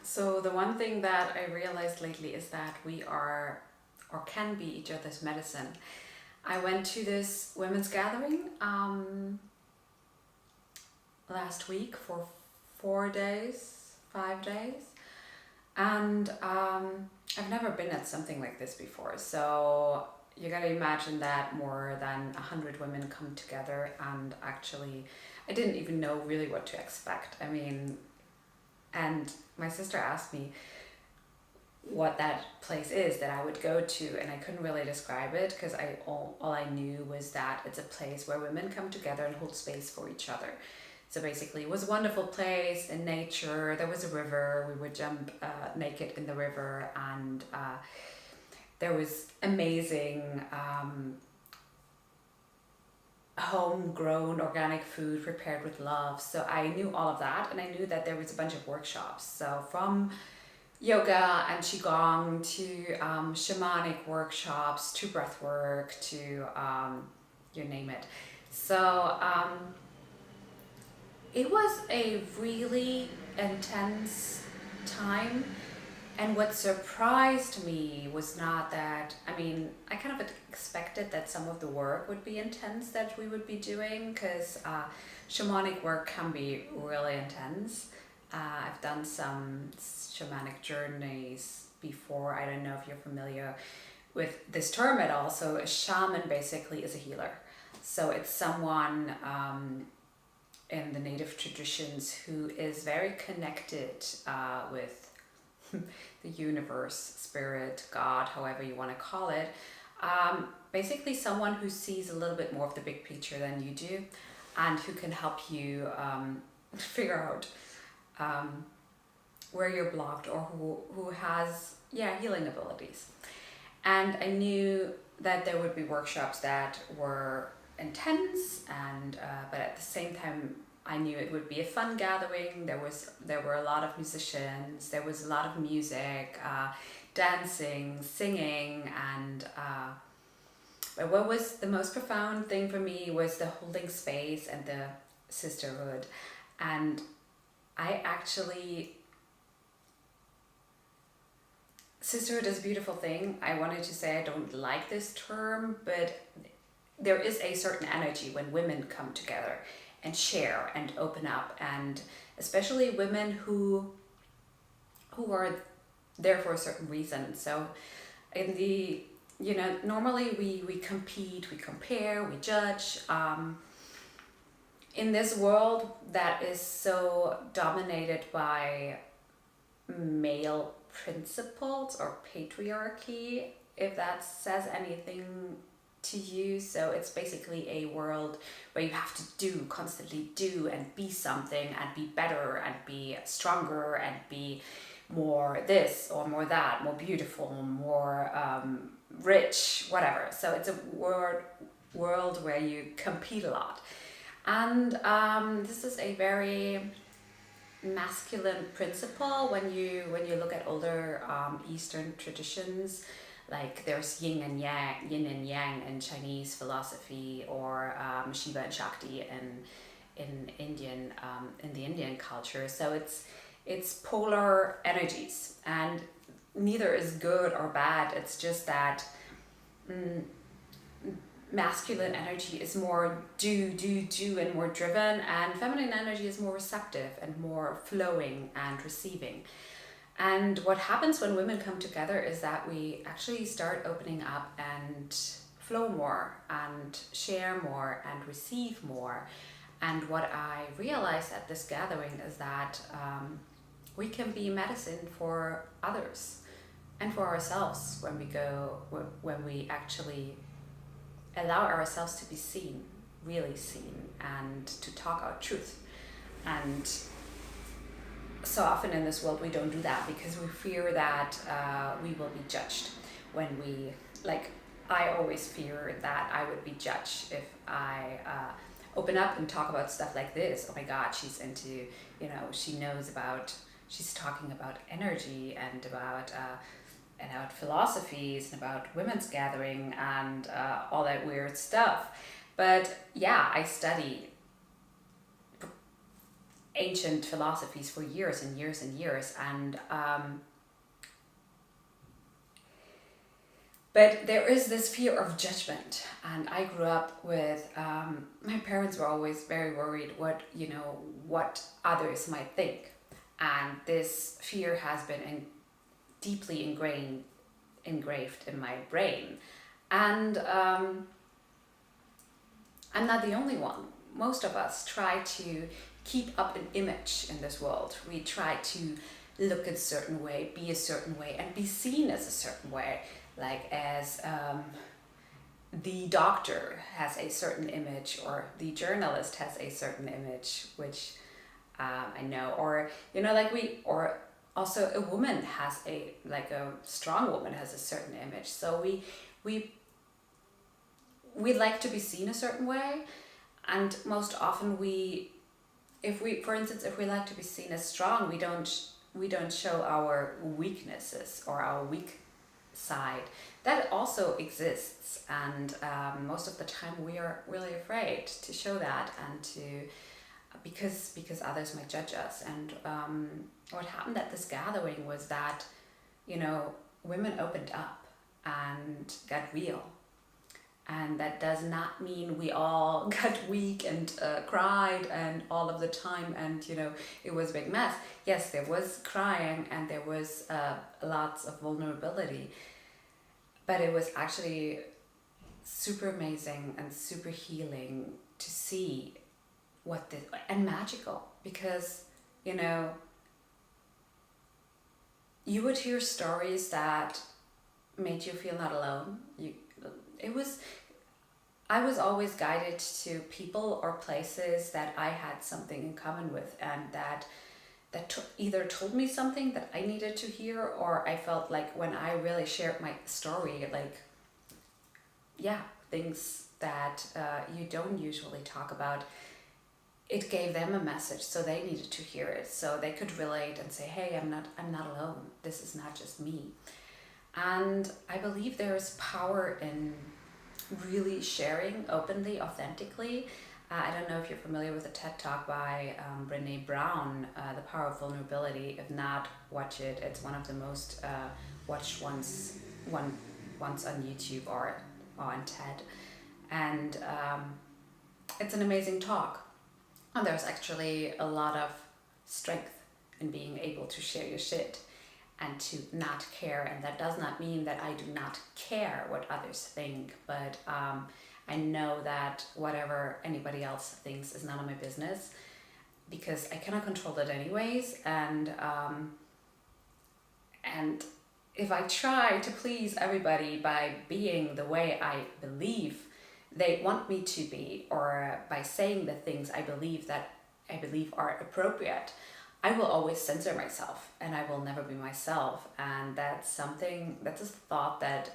So the one thing that I realized lately is that we are or can be each other's medicine. I went to this women's gathering last week for 4 days, 5 days, and I've never been at something like this before. So you gotta imagine that more than 100 women come together, and actually, I didn't even know really what to expect. I mean, and my sister asked me what that place is that I would go to, and I couldn't really describe it because all I knew was that it's a place where women come together and hold space for each other. So basically, it was a wonderful place in nature. There was a river. We would jump naked in the river, and there was amazing homegrown organic food prepared with love. So I knew all of that, and I knew that there was a bunch of workshops. So from yoga and qigong to shamanic workshops to breath work to you name it. So it was a really intense time. And what surprised me was not that, I mean, I kind of expected that some of the work would be intense that we would be doing, because shamanic work can be really intense. I've done some shamanic journeys before. I don't know if you're familiar with this term at all. So a shaman basically is a healer. So it's someone in the native traditions who is very connected with the universe, spirit, God, however you want to call it. Basically someone who sees a little bit more of the big picture than you do, and who can help you figure out where you're blocked, or who has healing abilities. And I knew that there would be workshops that were intense, and but at the same time I knew it would be a fun gathering. There were a lot of musicians, there was a lot of music, dancing, singing, and but what was the most profound thing for me was the holding space and the sisterhood. And I actually, sisterhood is a beautiful thing. I wanted to say I don't like this term, but there is a certain energy when women come together and share and open up, and especially women who are there for a certain reason. So in the, normally we compete, we compare, we judge. In this world that is so dominated by male principles or patriarchy, if that says anything to you. So it's basically a world where you have to constantly do and be something and be better and be stronger and be more this or more that, more beautiful, more rich, whatever. So it's a world where you compete a lot. And this is a very masculine principle when you look at older Eastern traditions. Like there's yin and yang in Chinese philosophy, or Shiva and Shakti in the Indian culture. So it's polar energies, and neither is good or bad. It's just that masculine energy is more do and more driven, and feminine energy is more receptive and more flowing and receiving. And what happens when women come together is that we actually start opening up and flow more and share more and receive more. And what I realized at this gathering is that we can be medicine for others and for ourselves when we actually allow ourselves to be seen, really seen, and to talk our truth. And so often in this world we don't do that because we fear that we will be judged when we, like, I always fear that I would be judged if I open up and talk about stuff like this. Oh my God, she's into, she's talking about energy and about philosophies and about women's gathering and all that weird stuff. But yeah, I study ancient philosophies for years and years and years. And but there is this fear of judgment, and I grew up with my parents were always very worried what others might think, and this fear has been deeply engraved in my brain, and I'm not the only one. Most of us try to keep up an image in this world. We try to look a certain way, be a certain way, and be seen as a certain way. Like as the doctor has a certain image, or the journalist has a certain image, which I know, or or also a woman has a strong woman has a certain image. So we like to be seen a certain way, and most often if we like to be seen as strong, we don't show our weaknesses or our weak side. That also exists, and most of the time we are really afraid to show that, and because others might judge us. And what happened at this gathering was that women opened up and got real. And that does not mean we all got weak and cried and all of the time, and it was a big mess. Yes, there was crying and there was lots of vulnerability, but it was actually super amazing and super healing to see and magical, because you would hear stories that made you feel not alone. I was always guided to people or places that I had something in common with, and that either told me something that I needed to hear, or I felt like when I really shared my story, things that you don't usually talk about, it gave them a message, so they needed to hear it, so they could relate and say, hey, I'm not alone. This is not just me. And I believe there is power in really sharing openly, authentically. I don't know if you're familiar with a TED Talk by Brene Brown, The Power of Vulnerability. If not, watch it. It's one of the most watched ones on YouTube or on TED. And it's an amazing talk. And there's actually a lot of strength in being able to share your shit and to not care. And that does not mean that I do not care what others think, but I know that whatever anybody else thinks is none of my business, because I cannot control it anyways. And if I try to please everybody by being the way I believe they want me to be, or by saying the things I believe are appropriate, I will always censor myself, and I will never be myself. And that's a thought that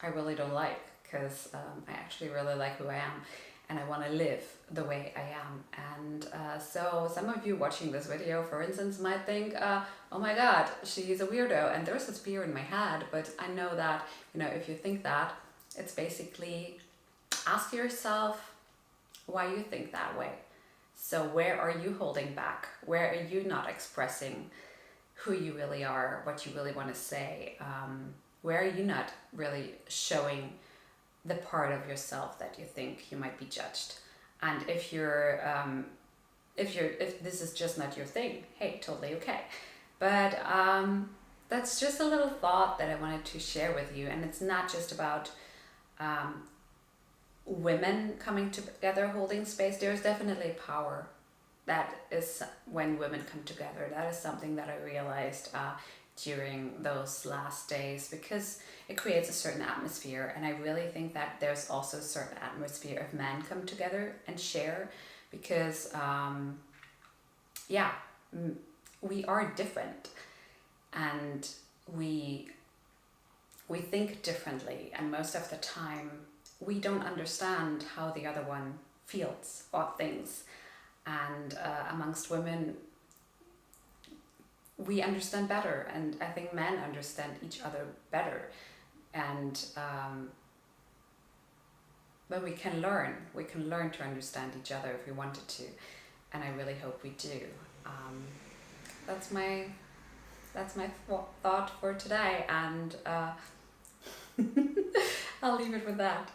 I really don't like, because I actually really like who I am, and I want to live the way I am. And so some of you watching this video, for instance, might think, oh my god, she's a weirdo, and there's this fear in my head. But I know that, if you think that, it's basically, ask yourself why you think that way. So where are you holding back? Where are you not expressing who you really are, what you really want to say? Where are you not really showing the part of yourself that you think you might be judged? And if this is just not your thing, hey, totally okay. But that's just a little thought that I wanted to share with you. And it's not just about women coming together, holding space. There's definitely power. That is when women come together. That is something that I realized during those last days, because it creates a certain atmosphere. And I really think that there's also a certain atmosphere if men come together and share, because we are different, and we think differently, and most of the time we don't understand how the other one feels or thinks. And amongst women, we understand better, and I think men understand each other better. And but we can learn to understand each other if we wanted to. and I really hope we do. That's my thought for today, and I'll leave it with that.